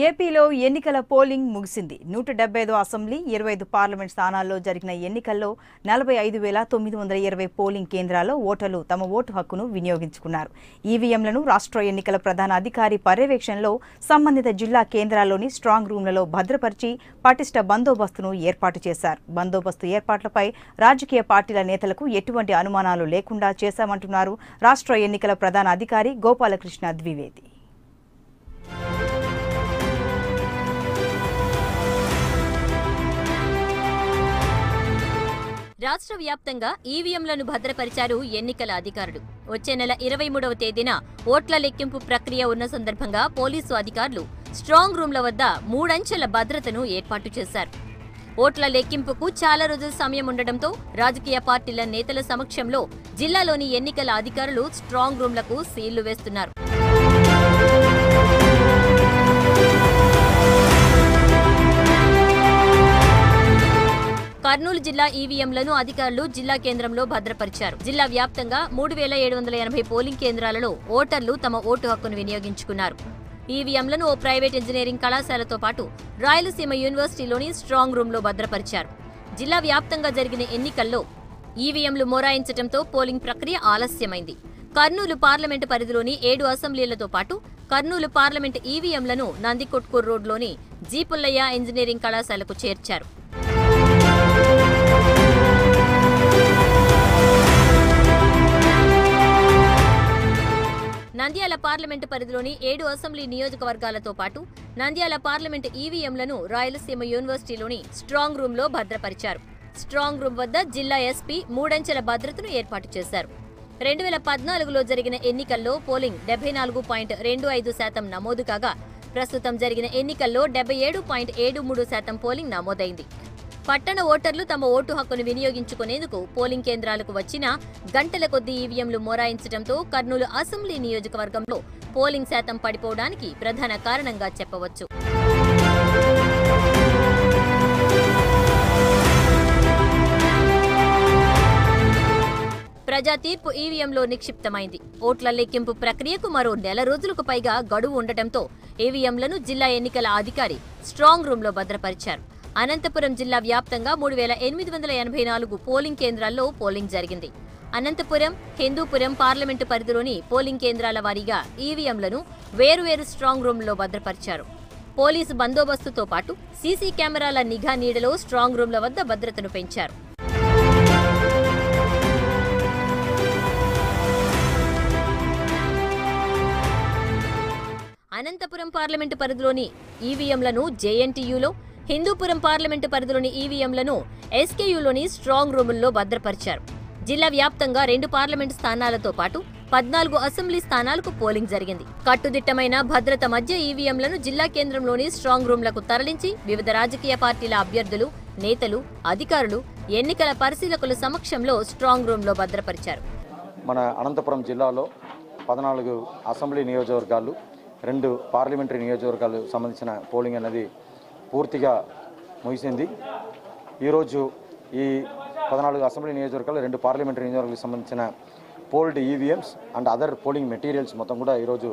ఏపీలో ఎన్నికల పోలింగ్ ముగిసింది. 175 అసెంబ్లీ, 25 పార్లమెంట్ స్థానాల్లో జరిగిన ఎన్నికల్లో 45,920 పోలింగ్ కేంద్రాల్లో ఓటర్లు తమ ఓటు హక్కును వినియోగించుకున్నారు. ఈవీఎంలను రాష్ట్ర ఎన్నికల ప్రధాన అధికారి పర్యవేక్షణలో సంబంధిత జిల్లా కేంద్రాల్లోని స్ట్రాంగ్ రూమ్లలో భద్రపరిచి పటిష్ట బందోబస్తును ఏర్పాటు చేశారు. బందోబస్తు ఏర్పాట్లపై రాజకీయ పార్టీల నేతలకు ఎటువంటి అనుమానాలు లేకుండా చేశామంటున్నారు రాష్ట్ర ఎన్నికల ప్రధాన అధికారి గోపాలకృష్ణ ద్వివేది. రాష్ట్ర వ్యాప్తంగా ఈవీఎంలను భద్రపరిచారు ఎన్నికల అధికారులు. వచ్చే నెల 23వ తేదీన ఓట్ల లెక్కింపు ప్రక్రియ ఉన్న సందర్భంగా పోలీసు అధికారులు స్ట్రాంగ్ రూమ్ల వద్ద 3 అంచెల భద్రతను ఏర్పాటు చేశారు. ఓట్ల లెక్కింపుకు చాలా రోజుల సమయం ఉండడంతో రాజకీయ పార్టీల నేతల సమక్షంలో జిల్లాలోని ఎన్నికల అధికారులు స్ట్రాంగ్ రూమ్లకు సీళ్లు వేస్తున్నారు. కర్నూలు జిల్లా ఈవీఎంలను అధికారులు జిల్లా కేంద్రంలో భద్రపరిచారు. జిల్లా వ్యాప్తంగా 3,780 పోలింగ్ కేంద్రాలలో ఓటర్లు తమ ఓటు హక్కును వినియోగించుకున్నారు. ఈవీఎంలను ఓ ప్రైవేట్ ఇంజనీరింగ్ కళాశాలతో పాటు రాయలసీమ యూనివర్సిటీలోని స్ట్రాంగ్ రూమ్లో భద్రపరిచారు. జిల్లా వ్యాప్తంగా జరిగిన ఎన్నికల్లో ఈవీఎంలు మొరాయించడంతో పోలింగ్ ప్రక్రియ ఆలస్యమైంది. కర్నూలు పార్లమెంటు పరిధిలోని 7 అసెంబ్లీలతో పాటు కర్నూలు పార్లమెంటు ఈవీఎంలను నందికొట్కూరు రోడ్లోని జీపుల్లయ్య ఇంజనీరింగ్ కళాశాలకు చేర్చారు. నంద్యాల పార్లమెంటు పరిధిలోని 7 అసెంబ్లీ నియోజకవర్గాలతో పాటు నంద్యాల పార్లమెంటు ఈవీఎంలను రాయలసీమ యూనివర్సిటీలోని స్ట్రాంగ్ రూమ్లో భద్రపరిచారు. స్ట్రాంగ్ రూమ్ వద్ద జిల్లా ఎస్పీ 3 అంచెల భద్రతను ఏర్పాటు చేశారు. 2014లో జరిగిన ఎన్నికల్లో పోలింగ్ 74.25% నమోదు కాగా ప్రస్తుతం జరిగిన ఎన్నికల్లో 77.73% పోలింగ్ నమోదైంది. పట్టణ ఓటర్లు తమ ఓటు హక్కును వినియోగించుకునేందుకు పోలింగ్ కేంద్రాలకు వచ్చినా గంటల కొద్దీ ఈవీఎంలు మొరాయించడంతో కర్నూలు అసెంబ్లీ నియోజకవర్గంలో పోలింగ్ శాతం పడిపోవడానికి ప్రధాన కారణంగా చెప్పవచ్చు. ప్రజా తీర్పు ఈవీఎంలో నిక్షిప్తమైంది. ఓట్ల లెక్కింపు ప్రక్రియకు మరో నెల రోజులకు పైగా గడువు ఉండటంతో ఈవీఎంలను జిల్లా ఎన్నికల అధికారి స్ట్రాంగ్ రూమ్లో భద్రపరిచారు. అనంతపురం జిల్లా వ్యాప్తంగా 3,884 పోలింగ్ కేంద్రాల్లో పోలింగ్ జరిగింది. అనంతపురం, హిందూపురం పార్లమెంటు పరిధిలోని పోలింగ్ కేంద్రాల వారీగా ఈవీఎంలను వేరువేరు స్ట్రాంగ్ రూమ్లో భద్రపరిచారు. పోలీసు బందోబస్తుతో పాటు సీసీ కెమెరాల నిఘా నీడలో స్ట్రాంగ్ రూమ్ల వద్ద భద్రతను పెంచారు. అనంతపురం పార్లమెంటు పరిధిలోని ఈవీఎంలను జేఎన్టీయూలో, హిందూపురం పార్లమెంటు పరిధిలోని ఈవీఎంలను ఎస్కేయూలోని స్ట్రాంగ్ రూముల్లో భద్రపరిచారు. జిల్లా వ్యాప్తంగా 2 పార్లమెంటు స్థానాలతో పాటు 14 అసెంబ్లీ స్థానాలకు పోలింగ్ జరిగింది. కట్టుదిట్టమైన భద్రత మధ్య ఈవీఎంలను జిల్లా కేంద్రంలోని స్ట్రాంగ్ రూమ్లకు తరలించి వివిధ రాజకీయ పార్టీల అభ్యర్థులు, నేతలు, అధికారులు, ఎన్నికల పరిశీలకుల సమక్షంలో స్ట్రాంగ్ రూమ్లో భద్రపరిచారు. మన అనంతపురం జిల్లాలో 14 అసెంబ్లీ నియోజకవర్గాలు, 2 పార్లమెంటరీ నియోజకవర్గాలు సంబంధించిన పోలింగ్ అనేది పూర్తిగా ముగిసింది. ఈరోజు ఈ 14 అసెంబ్లీ నియోజకవర్గాలు, 2 పార్లమెంటరీ నియోజకవర్గాలకు సంబంధించిన polled EVMs and other polling materials మొత్తం కూడా ఈరోజు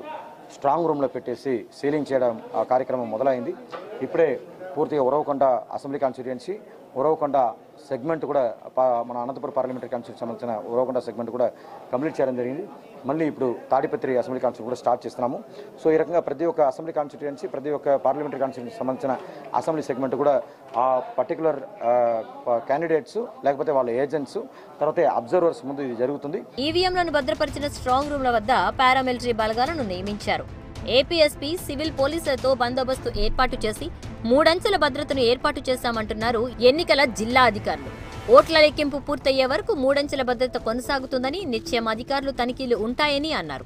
స్ట్రాంగ్ రూమ్లో పెట్టేసి సీలింగ్ చేయడం ఆ కార్యక్రమం మొదలైంది. ఇప్పుడే పూర్తిగా Uravakonda assembly constituency, Uravakonda segment కూడా మన అనంతపురం పార్లమెంటరీ కాన్స్టిట్యూన్సీ సంబంధించిన ఉరవకొండ సెగ్మెంట్ కూడా కంప్లీట్ చేయడం జరిగింది. మళ్ళీ ఇప్పుడు తాడిపత్రి అసెంబ్లీ కాన్స్టిట్యూన్సీ కూడా స్టార్ట్ చేస్తున్నాము. సో ఈ రకంగా ప్రతి ఒక్క అసెంబ్లీ కాన్స్టిట్యుయెన్సీ, ప్రతి ఒక్క పార్లమెంటరీ కాన్స్టిట్యూన్సీ సంబంధించిన అసెంబ్లీ సెగ్మెంట్ కూడా ఆ పర్టికులర్ క్యాండిడేట్స్ లేకపోతే వాళ్ళ ఏజెంట్స్, తర్వాత అబ్జర్వర్స్ ముందు ఇది జరుగుతుంది. ఈవీఎంలను భద్రపరిచిన స్ట్రాంగ్ రూమ్ల వద్ద పారామిలిటరీ బలగాలను నియమించారు. ఏపీఎస్పీ సివిల్ పోలీసులతో బందోబస్తు ఏర్పాటు చేసి 3 అంచెల భద్రతను ఏర్పాటు చేశామంటున్నారు ఎన్నికల జిల్లా అధికారులు. ఓట్ల లెక్కింపు పూర్తయ్యే వరకు 3 అంచెల భద్రత కొనసాగుతుందని, నిత్యం అధికారులు తనిఖీలు ఉంటాయని అన్నారు.